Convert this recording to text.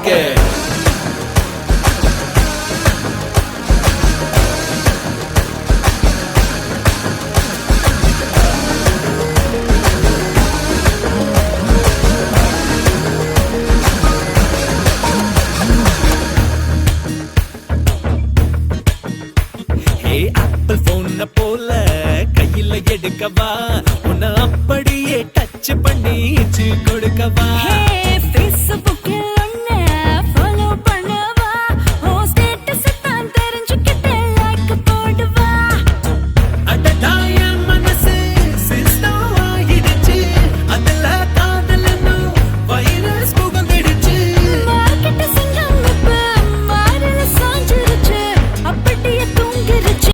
இருக்கு. ஆப்பிள் போன போல கையில எடுக்கவா, உன்னை அப்படியே டச் பண்ணி கொடுக்கவா.